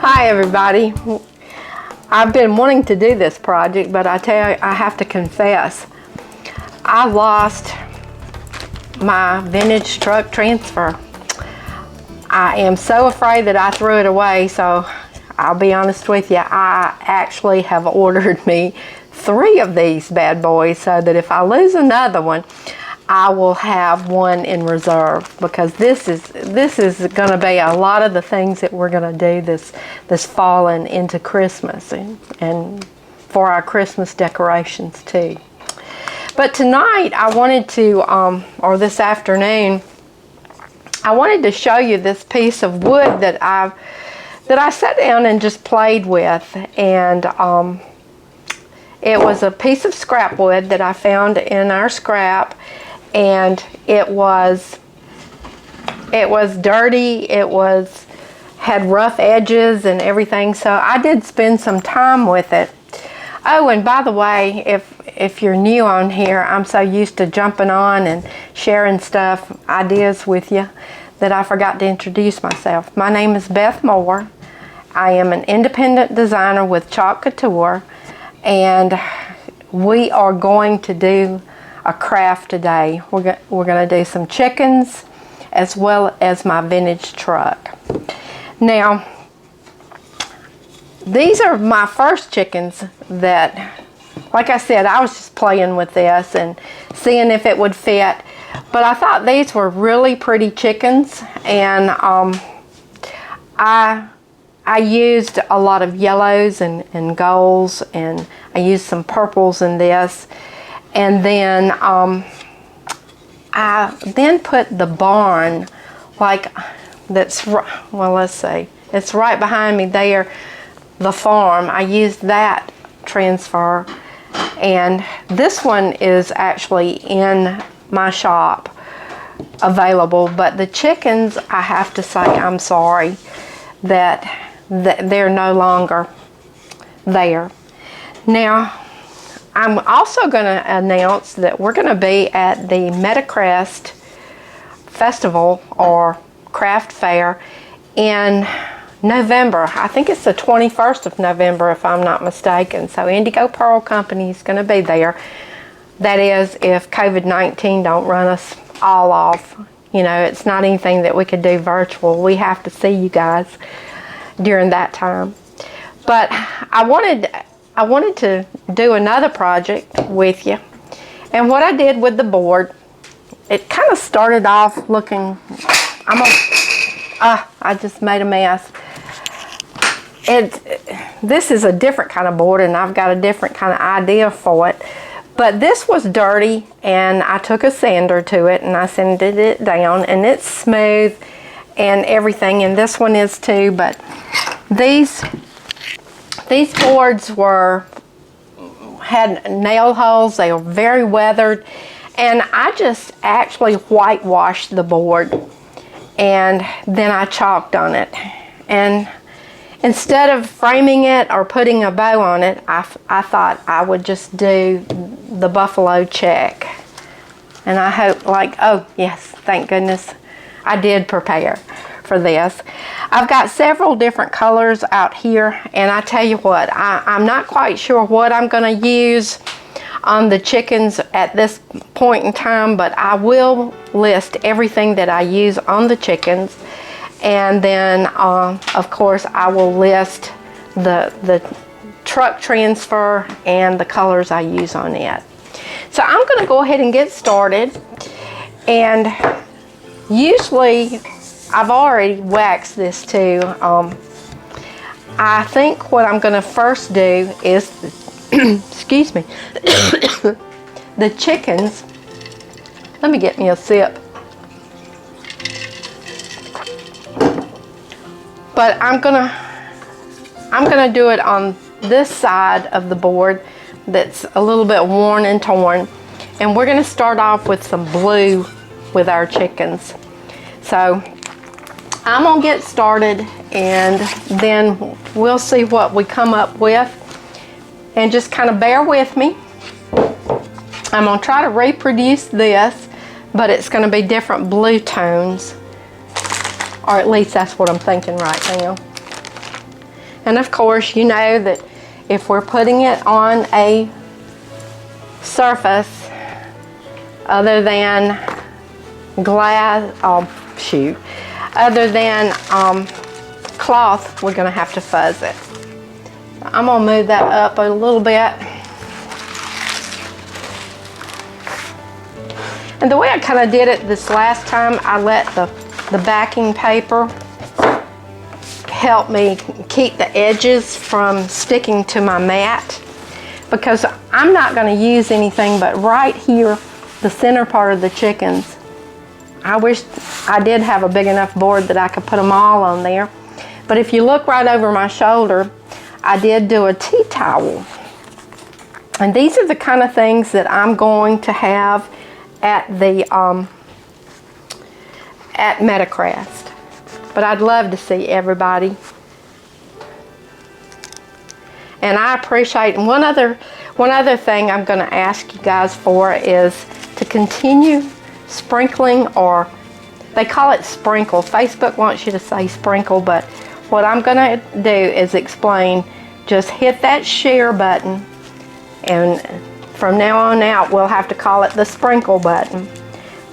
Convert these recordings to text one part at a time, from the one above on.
Hi everybody. I've been wanting to do this project, but I tell you, I have to confess, I lost my vintage truck transfer. I am so afraid that I threw it away, so I'll be honest with you, I actually have ordered me 3 of these bad boys so that if I lose another one, I will have one in reserve, because this is going to be a lot of the things that we're going to do this fall and into Christmas and for our Christmas decorations too. But tonight I wanted to, or this afternoon, I wanted to show you this piece of wood that I sat down and just played with, and it was a piece of scrap wood that I found in our scrap. And it was dirty, had rough edges and everything, so I did spend some time with it. Oh, and by the way, if you're new on here, I'm so used to jumping on and sharing ideas with you, that I forgot to introduce myself. My name is Beth Moore. I am an independent designer with Couture, and we are going to do a craft today. We're going to do some chickens as well as my vintage truck. Now, these are my first chickens that, like I said, I was just playing with this and seeing if it would fit. But I thought these were really pretty chickens, and I used a lot of yellows and golds, and I used some purples in this. And then I then put the barn, let's see, it's right behind me there, the farm. I used that transfer, and this one is actually in my shop available, but the chickens, I have to say I'm sorry that they're no longer there. Now, I'm also going to announce that we're going to be at the Metacrest Festival or Craft Fair in November. I think it's the 21st of November if I'm not mistaken. So Indigo Pearl Company is going to be there. That is, if COVID-19 don't run us all off. You know, it's not anything that we could do virtual. We have to see you guys during that time. But I wanted to do another project with you, and what I did with the board, it kind of started off looking, I just made a mess. This is a different kind of board, and I've got a different kind of idea for it, but this was dirty, and I took a sander to it and I sanded it down, and it's smooth and everything, and this one is too. But these boards had nail holes. They were very weathered, and I just actually whitewashed the board, and then I chalked on it. And instead of framing it or putting a bow on it, I thought I would just do the buffalo check. And I hope, oh yes, thank goodness I did prepare for this. I've got several different colors out here, and I tell you what, I'm not quite sure what I'm going to use on the chickens at this point in time, but I will list everything that I use on the chickens, and then of course I will list the truck transfer and the colors I use on it. So I'm going to go ahead and get started, and usually I've already waxed this too. I think what I'm going to first do is, excuse me, the chickens. Let me get me a sip. But I'm gonna do it on this side of the board that's a little bit worn and torn, and we're gonna start off with some blue with our chickens. So I'm gonna get started, and then we'll see what we come up with, and just kind of bear with me. I'm gonna try to reproduce this, but it's gonna be different blue tones, or at least that's what I'm thinking right now. And of course, you know that if we're putting it on a surface other than glass, other than cloth, we're going to have to fuzz it. So I'm going to move that up a little bit. And the way I kind of did it this last time, I let the backing paper help me keep the edges from sticking to my mat, because I'm not going to use anything but right here, the center part of the chickens. I wish I did have a big enough board that I could put them all on there. But if you look right over my shoulder, I did do a tea towel. And these are the kind of things that I'm going to have at the at Metacraft. But I'd love to see everybody. And I appreciate, and one other thing I'm going to ask you guys for is to continue sprinkling, or they call it sprinkle. Facebook wants you to say sprinkle, but what I'm going to do is explain, just hit that share button, and from now on out we'll have to call it the sprinkle button.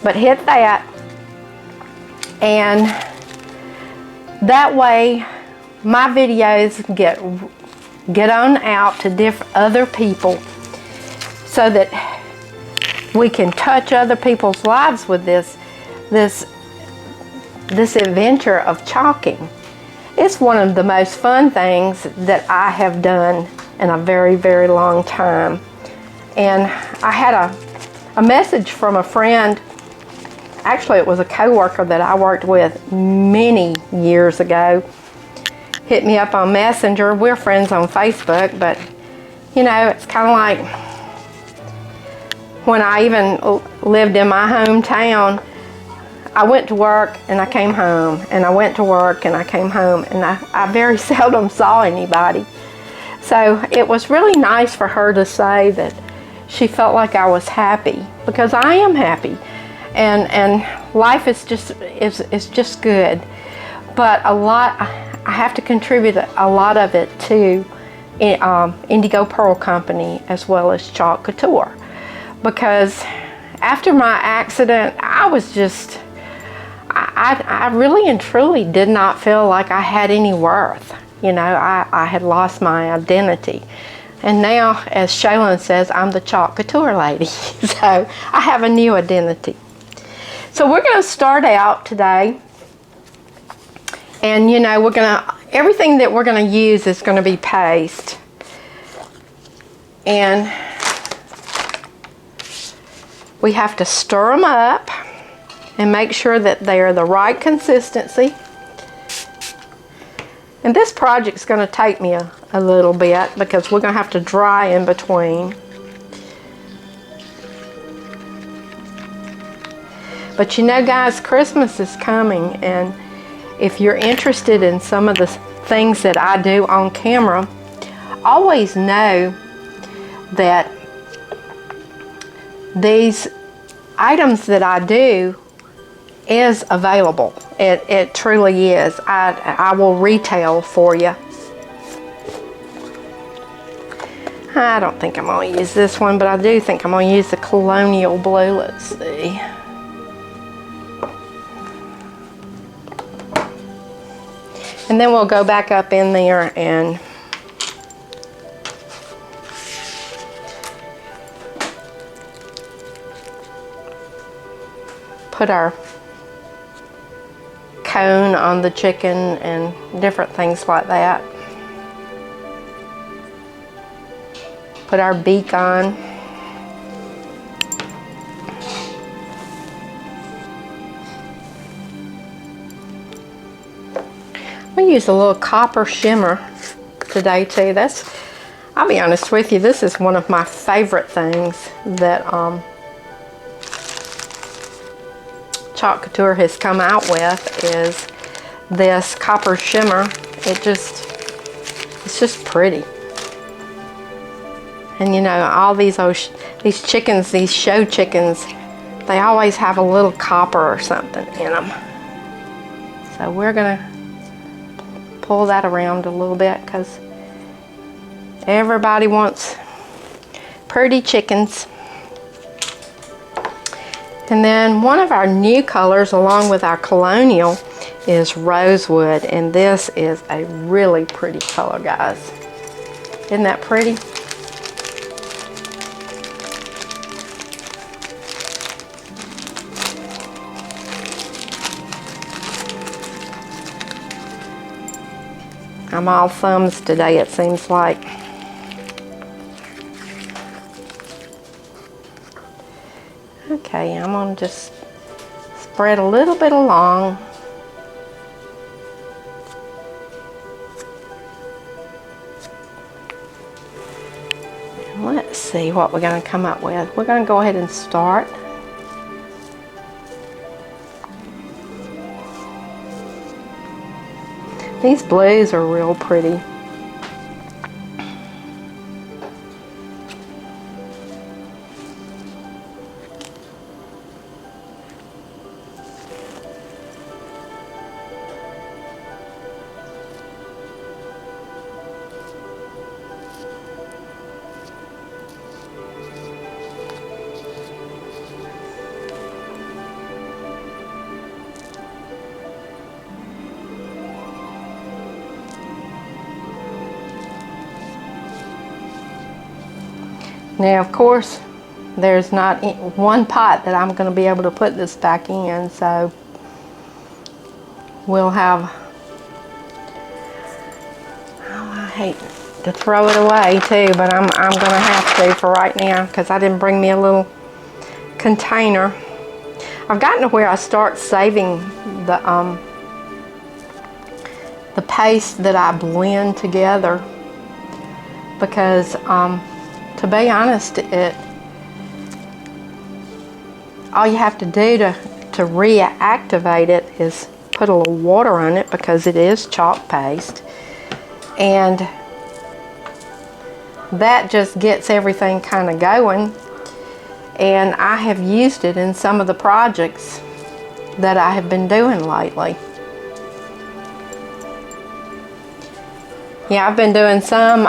But hit that, and that way my videos get on out to other people, so that we can touch other people's lives with this adventure of chalking. It's one of the most fun things that I have done in a very, very long time. And I had a message from a friend. Actually, it was a coworker that I worked with many years ago. Hit me up on Messenger. We're friends on Facebook, but you know, it's kind of like when I even lived in my hometown, I went to work and I came home, and I went to work and I came home, and I very seldom saw anybody. So it was really nice for her to say that she felt like I was happy, because I am happy, and life is just good. But I have to contribute a lot of it to Indigo Pearl Company as well as Chalk Couture, because after my accident, I was just, I really and truly did not feel like I had any worth. You know, I had lost my identity. And now, as Shaylin says, I'm the Chalk Couture lady. So I have a new identity. So we're going to start out today. And you know, everything that we're going to use is going to be paste. And we have to stir them up and make sure that they are the right consistency. And this project's going to take me a little bit, because we're going to have to dry in between. But you know, guys, Christmas is coming, and if you're interested in some of the things that I do on camera, always know that these items that I do is available. It truly is. I will retail for you. I don't think I'm going to use this one, but I do think I'm going to use the Colonial blue. Let's see. And then we'll go back up in there and put our cone on the chicken and different things like that. Put our beak on. We use a little copper shimmer today too. I'll be honest with you, this is one of my favorite things that Chalk Couture has come out with, is this copper shimmer. It's just pretty. And you know, all these chickens, these show chickens, they always have a little copper or something in them. So we're gonna pull that around a little bit because everybody wants pretty chickens. And then one of our new colors along with our Colonial is Rosewood, and this is a really pretty color, guys. Isn't that pretty? I'm all thumbs today, it seems like. Okay, I'm gonna just spread a little bit along. And let's see what we're gonna come up with. We're gonna go ahead and start. These blues are real pretty. Now, of course, there's not one pot that I'm going to be able to put this back in, so we'll have, oh, I hate to throw it away too, but I'm going to have to for right now because I didn't bring me a little container. I've gotten to where I start saving the paste that I blend together because to be honest, all you have to do to reactivate it is put a little water on it because it is chalk paste, and that just gets everything kind of going. And I have used it in some of the projects that I have been doing lately. Yeah, I've been doing some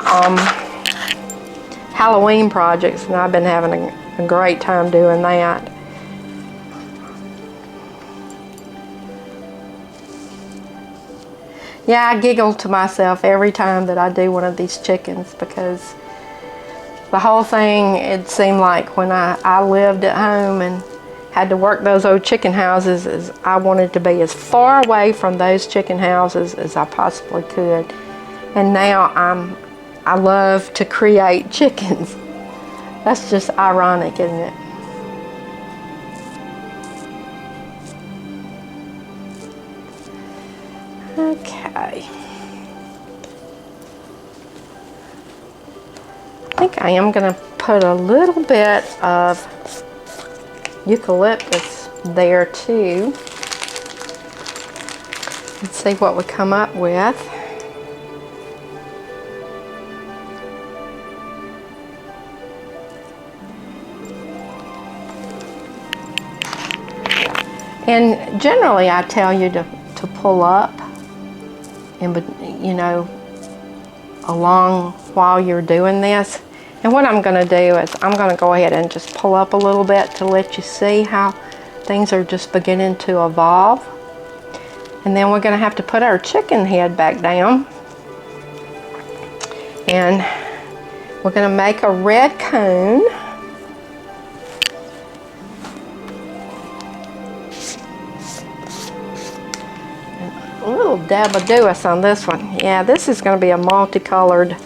Halloween projects, and I've been having a great time doing that. Yeah, I giggle to myself every time that I do one of these chickens because the whole thing, it seemed like when I lived at home and had to work those old chicken houses, is I wanted to be as far away from those chicken houses as I possibly could. And now I love to create chickens. That's just ironic, isn't it? Okay. I think I am going to put a little bit of eucalyptus there too. Let's see what we come up with. And generally I tell you to pull up and, you know, along while you're doing this. And what I'm going to do is I'm going to go ahead and just pull up a little bit to let you see how things are just beginning to evolve. And then we're going to have to put our chicken head back down. And we're going to make a red cone. A little dab of Dewis on this one. Yeah, this is going to be a multicolored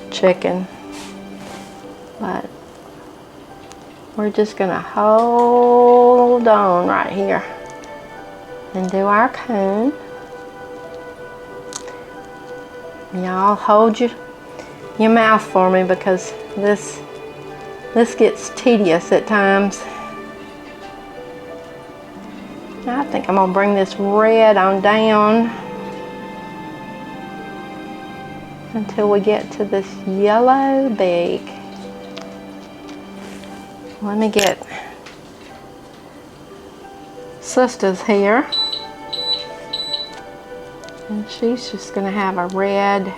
chicken. But we're just going to hold on right here and do our cone. Y'all hold your mouth for me because this gets tedious at times. I think I'm going to bring this red on down until we get to this yellow beak. Let me get sisters here. And she's just gonna have a red.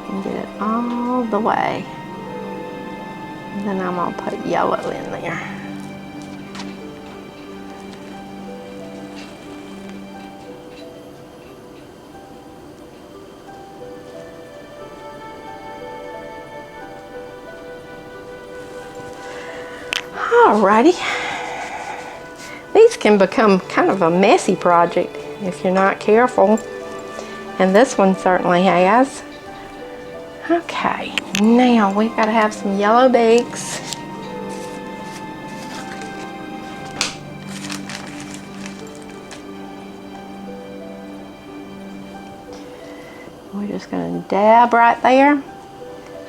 And get it all the way. And then I'm gonna put yellow in there. Alrighty, these can become kind of a messy project if you're not careful, and this one certainly has. Okay, now we gotta have some yellow beaks. We're just gonna dab right there,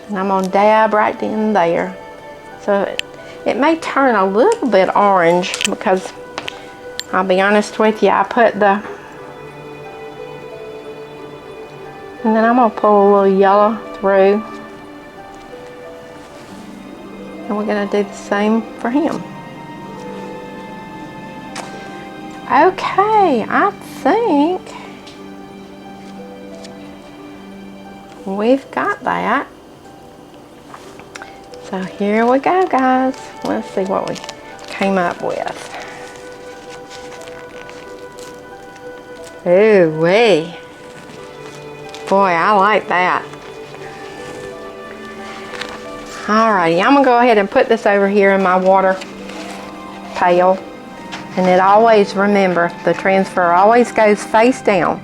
and I'm gonna dab right in there. So it may turn a little bit orange because, I'll be honest with you, I put the, and then I'm gonna pull a little yellow through, and we're gonna do the same for him. Okay, I think we've got that. So here we go, guys. Let's see what we came up with. Ooh wee. Boy, I like that. Alrighty, I'm gonna go ahead and put this over here in my water pail. And it always, remember, the transfer always goes face down.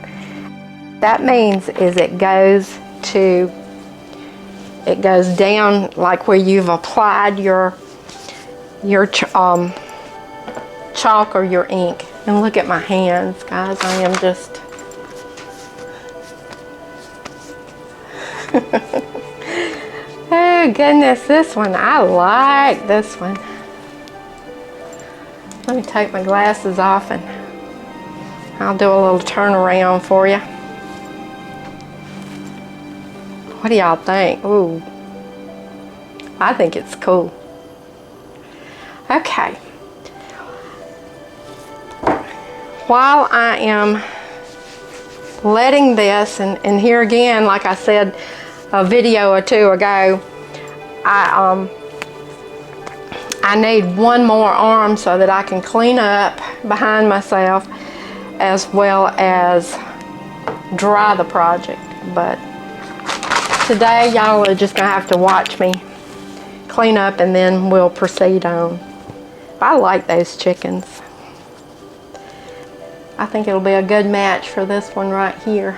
That means is it goes down like where you've applied your chalk or your ink. And look at my hands, guys. I am just oh goodness, this one, I like this one. Let me take my glasses off and I'll do a little turnaround for you. What do y'all think? Ooh, I think it's cool. Okay. While I am letting this, and here again, like I said a video or two ago, I need one more arm so that I can clean up behind myself as well as dry the project. But today y'all are just gonna have to watch me clean up and then we'll proceed on. I like those chickens. I think it'll be a good match for this one right here.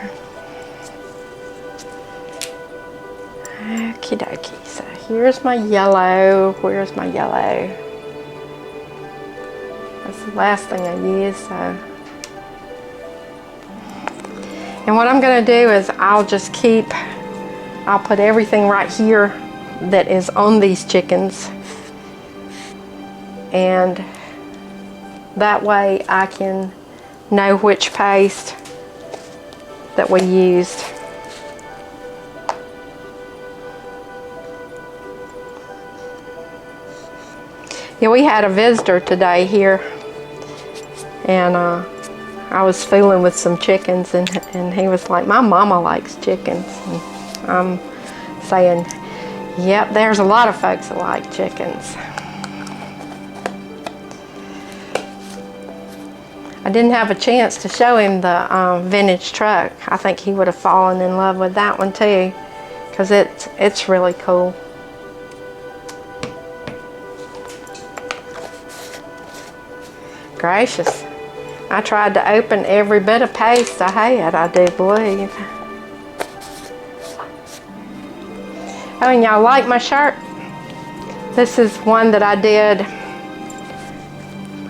Okie dokie. So here's my yellow. Where's my yellow? That's the last thing I used, so. And what I'm gonna do is I'll put everything right here that is on these chickens, and that way I can know which paste that we used. Yeah, we had a visitor today here, and I was fooling with some chickens, and he was like, my mama likes chickens. And I'm saying, yep, there's a lot of folks that like chickens. I didn't have a chance to show him the vintage truck. I think he would have fallen in love with that one too, because it's really cool. Gracious. I tried to open every bit of paste I had, I do believe. Oh, and y'all like my shirt? This is one that I did.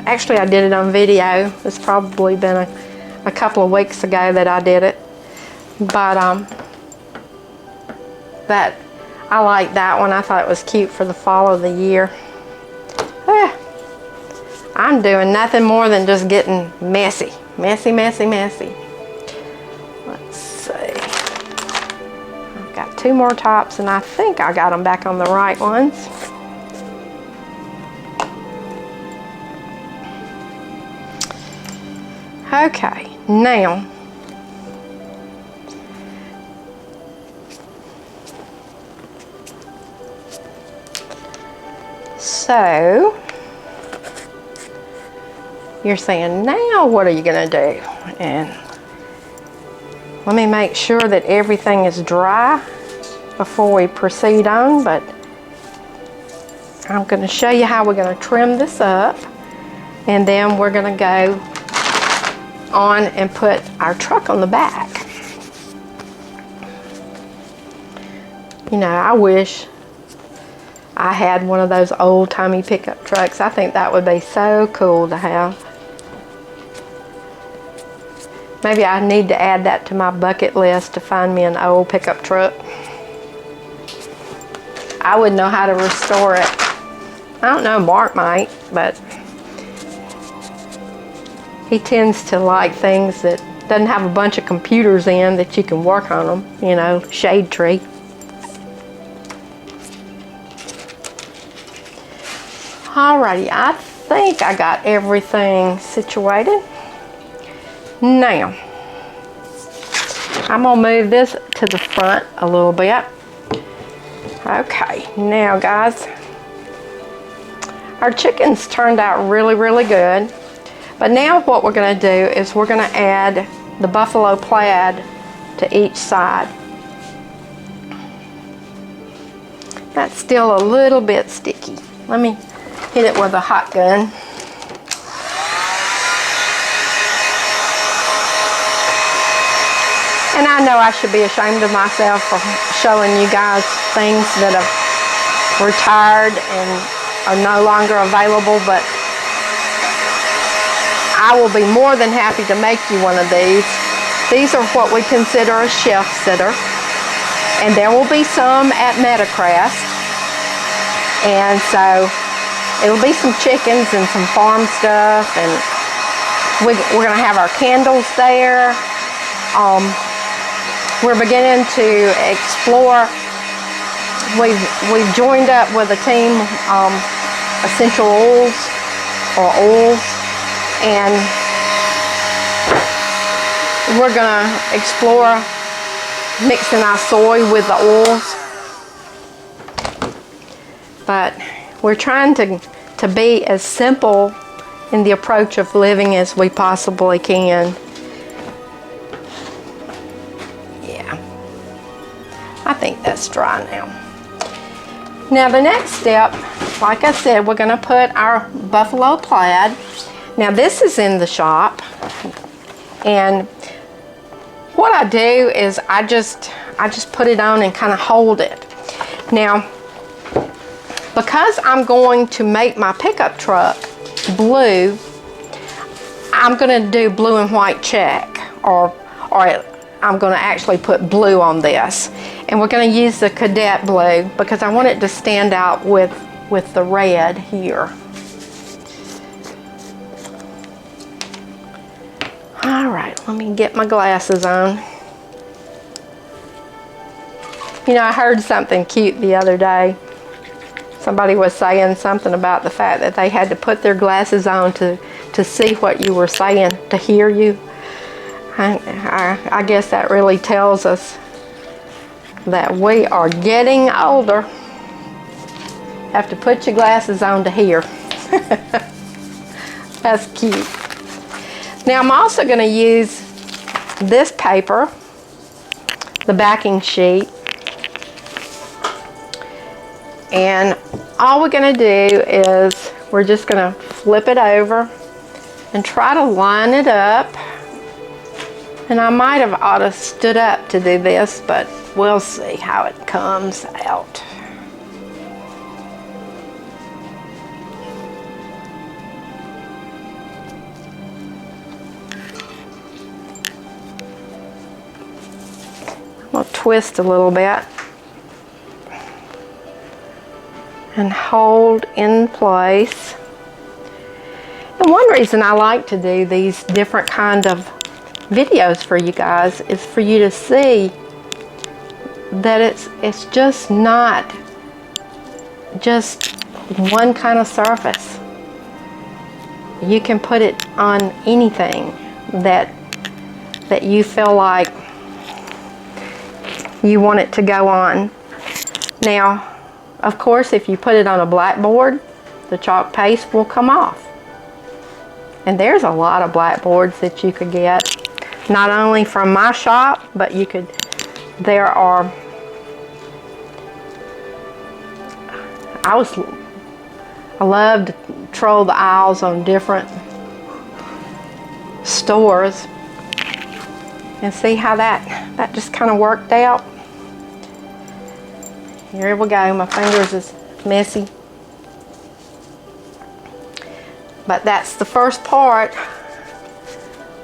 Actually, I did it on video. It's probably been a couple of weeks ago that I did it. But I like that one. I thought it was cute for the fall of the year. I'm doing nothing more than just getting messy. Messy, messy, messy. Let's see. I've got 2 more tops, and I think I got them back on the right ones. Okay, now so you're saying, now what are you gonna do? And let me make sure that everything is dry before we proceed on, but I'm gonna show you how we're gonna trim this up, and then we're gonna go on and put our truck on the back. You know, I wish I had one of those old-timey pickup trucks. I think that would be so cool to have. Maybe I need to add that to my bucket list to find me an old pickup truck. I wouldn't know how to restore it. I don't know, Mark might, but he tends to like things that doesn't have a bunch of computers in that you can work on them, you know, shade tree. Alrighty, I think I got everything situated. Now, I'm gonna move this to the front a little bit. Okay, now guys, our chickens turned out really, really good. But now what we're gonna do is we're gonna add the buffalo plaid to each side. That's still a little bit sticky. Let me hit it with a hot gun. And I know I should be ashamed of myself for showing you guys things that have retired and are no longer available, but I will be more than happy to make you one of these. These are what we consider a shelf sitter. And there will be some at Metacraft. And so it'll be some chickens and some farm stuff, and we're gonna have our candles there. We're beginning to explore. We've joined up with a team, Essential Oils, or Oils, and we're gonna explore mixing our soy with the oils. But we're trying to be as simple in the approach of living as we possibly can. Yeah, I think that's dry now. Now the next step, like I said, we're gonna put our buffalo plaid. Now this is in the shop, and what I do is I just put it on and kind of hold it. Now, because I'm going to make my pickup truck blue, I'm going to do blue and white check, or I'm going to actually put blue on this. And we're going to use the cadet blue because I want it to stand out with the red here. All right, let me get my glasses on. You know, I heard something cute the other day. Somebody was saying something about the fact that they had to put their glasses on to see what you were saying, to hear you. I guess that really tells us that we are getting older. Have to put your glasses on to hear. That's cute. Now I'm also going to use this paper, the backing sheet, and all we're going to do is we're just going to flip it over and try to line it up. And I might have ought to stood up to do this, but we'll see how it comes out. I'm going to twist a little bit and hold in place. And one reason I like to do these different kind of videos for you guys is for you to see that it's just not just one kind of surface. You can put it on anything that you feel like you want it to go on. Now, of course, if you put it on a blackboard, the chalk paste will come off. And there's a lot of blackboards that you could get, not only from my shop, but you could, I love to troll the aisles on different stores and see how that just kind of worked out. Here we go, my fingers is messy. But that's the first part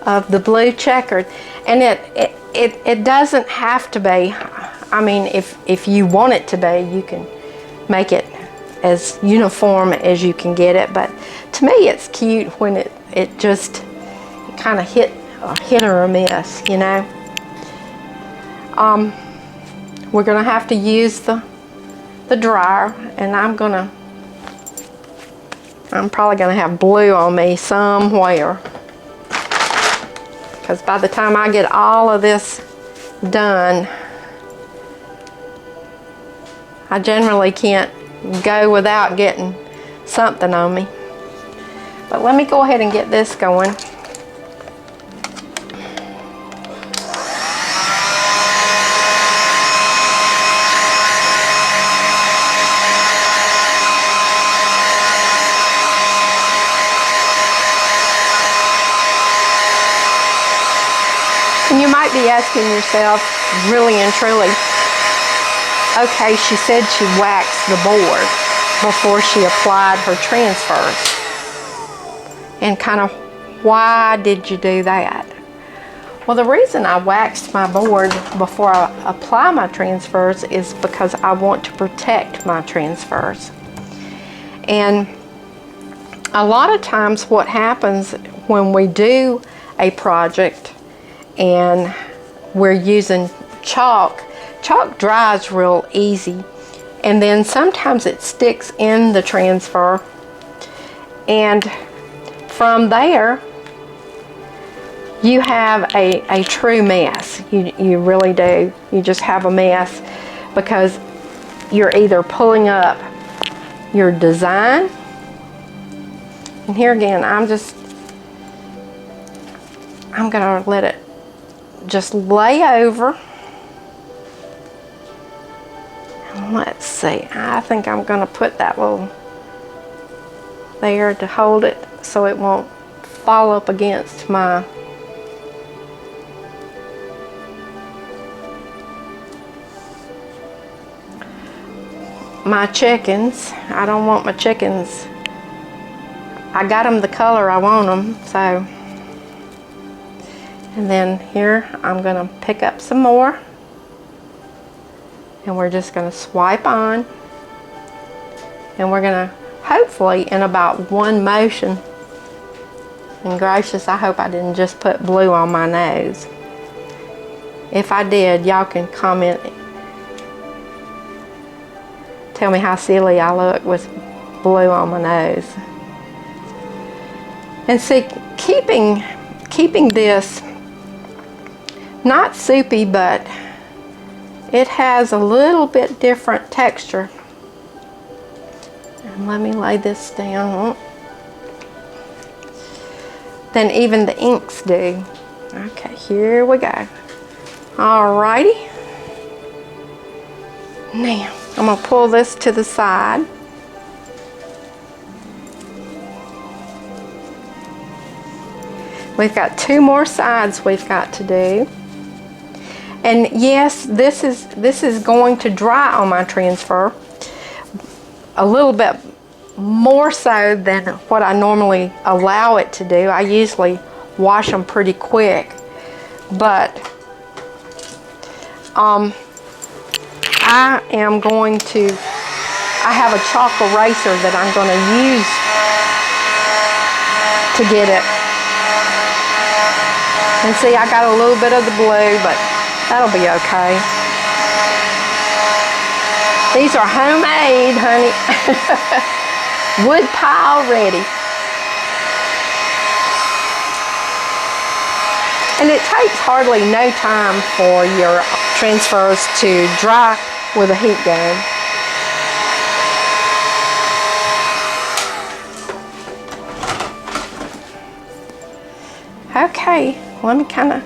of the blue checkered. And it doesn't have to be. I mean, if you want it to be, you can make it as uniform as you can get it. But to me, it's cute when it just kind of hit or a miss, you know. We're gonna have to use the dryer, and I'm probably gonna have blue on me somewhere, because by the time I get all of this done, I generally can't go without getting something on me. But let me go ahead and get this going. And you might be asking yourself, really and truly, okay, she said she waxed the board before she applied her transfers. And kind of, why did you do that? Well, the reason I waxed my board before I apply my transfers is because I want to protect my transfers. And a lot of times what happens when we do a project and we're using chalk dries real easy, and then sometimes it sticks in the transfer, and from there you have a true mess. You really do. You just have a mess, because you're either pulling up your design, and here again I'm gonna let it just lay over. And let's see, I think I'm gonna put that little there to hold it so it won't fall up against my chickens. I don't want my chickens, I got them the color I want them, so. And then here I'm gonna pick up some more, and we're just gonna swipe on, and we're gonna, hopefully in about one motion, and gracious, I hope I didn't just put blue on my nose. If I did, y'all can comment, tell me how silly I look with blue on my nose. And see, keeping this not soupy, but it has a little bit different texture. And let me lay this down than even the inks do. Okay, here we go. Alrighty. Now, I'm gonna pull this to the side. We've got 2 more sides we've got to do. And yes, this is going to dry on my transfer a little bit more so than what I normally allow it to do. I usually wash them pretty quick, but I have a chalk eraser that I'm going to use to get it. And see, I got a little bit of the blue, but that'll be okay. These are homemade, honey. Wood pile ready. And it takes hardly no time for your transfers to dry with a heat gun. Okay, let me kind of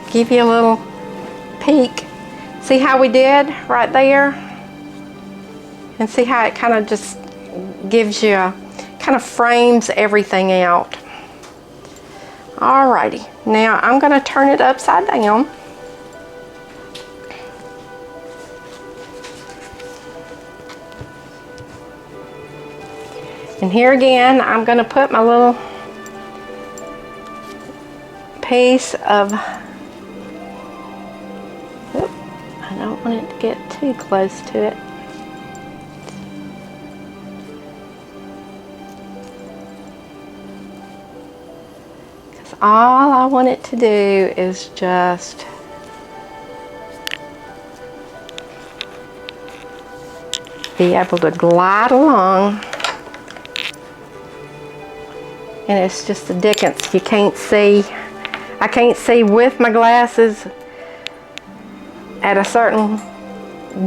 give you a little peek. See how we did right there? And see how it kind of just gives you kind of frames everything out. Alrighty, now I'm going to turn it upside down. And here again, I'm going to put my little piece of, I don't want it to get too close to it. Because all I want it to do is just be able to glide along. And it's just the dickens. You can't see. I can't see with my glasses at a certain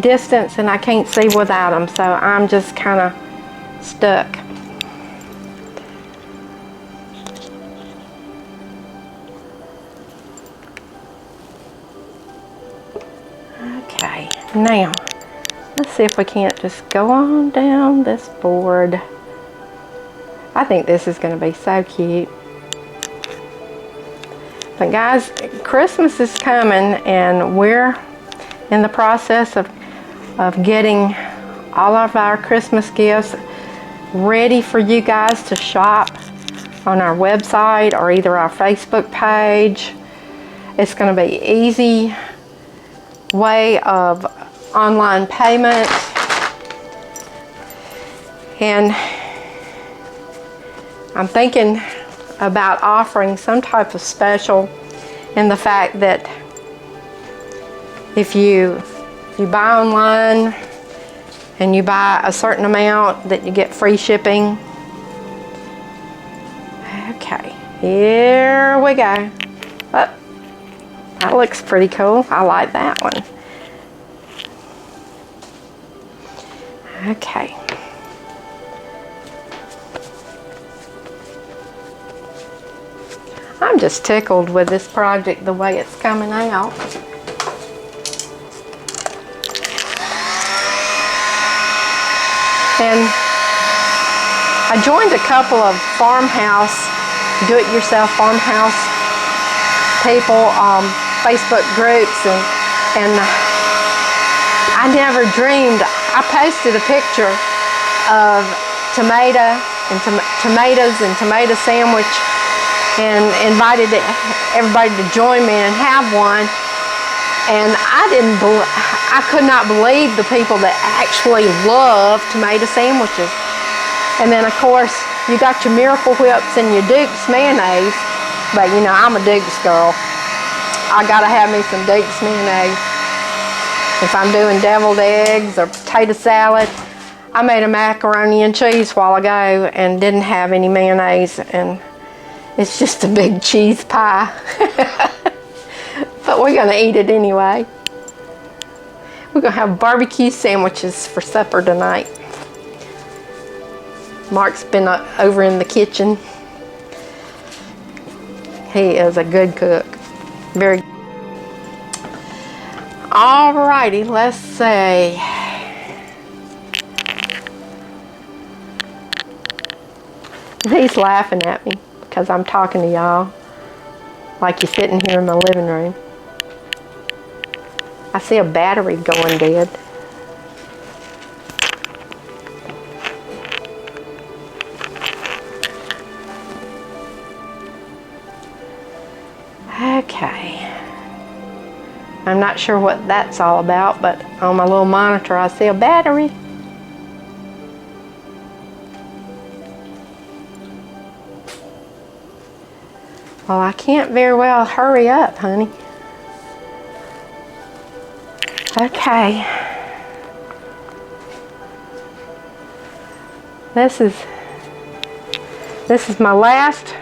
distance, and I can't see without them. So I'm just kind of stuck. Okay, now let's see if we can't just go on down this board. I think this is going to be so cute. But guys, Christmas is coming, and we're in the process of getting all of our Christmas gifts ready for you guys to shop on our website or either our Facebook page. It's going to be easy way of online payment, and I'm thinking about offering some type of special in the fact that if you buy online and you buy a certain amount, that you get free shipping. Okay, here we go. Oh, that looks pretty cool. I like that one. Okay. I'm just tickled with this project, the way it's coming out. And I joined a couple of do-it-yourself farmhouse people, Facebook groups, and I never dreamed. I posted a picture of tomatoes and tomato sandwich, and invited everybody to join me and have one. And I could not believe the people that actually love tomato sandwiches. And then of course you got your Miracle Whips and your Duke's mayonnaise, but you know I'm a Duke's girl. I gotta have me some Duke's mayonnaise. If I'm doing deviled eggs or potato salad. I made a macaroni and cheese a while ago and didn't have any mayonnaise, and it's just a big cheese pie. But we're gonna eat it anyway. We're gonna have barbecue sandwiches for supper tonight. Mark's been over in the kitchen. He is a good cook. Very good. Alrighty, let's see. He's laughing at me because I'm talking to y'all like you're sitting here in my living room. I see a battery going dead. Okay. I'm not sure what that's all about, but on my little monitor I see a battery. Well, I can't very well hurry up, honey. Okay. This is my last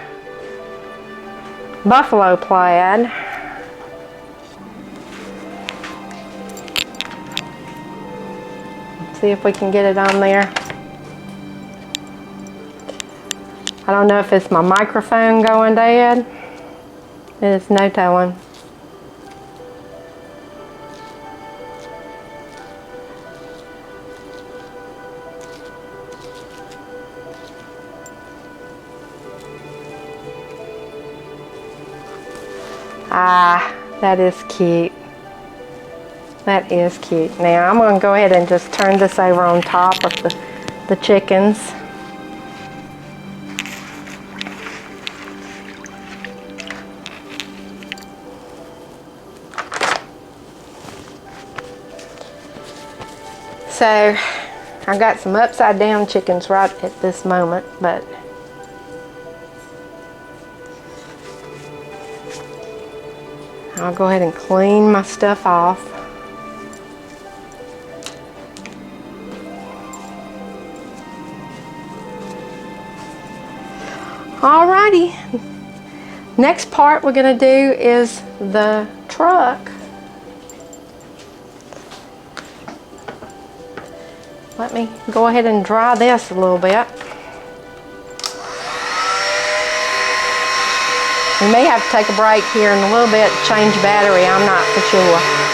buffalo plaid. See if we can get it on there. I don't know if it's my microphone going dead. There's no telling. Ah, that is cute. That is cute. Now I'm going to go ahead and just turn this over on top of the chickens. So I got some upside down chickens right at this moment, but I'll go ahead and clean my stuff off. Alrighty. Next part we're going to do is the truck. Let me go ahead and dry this a little bit. We may have to take a break here in a little bit, change battery, I'm not for sure.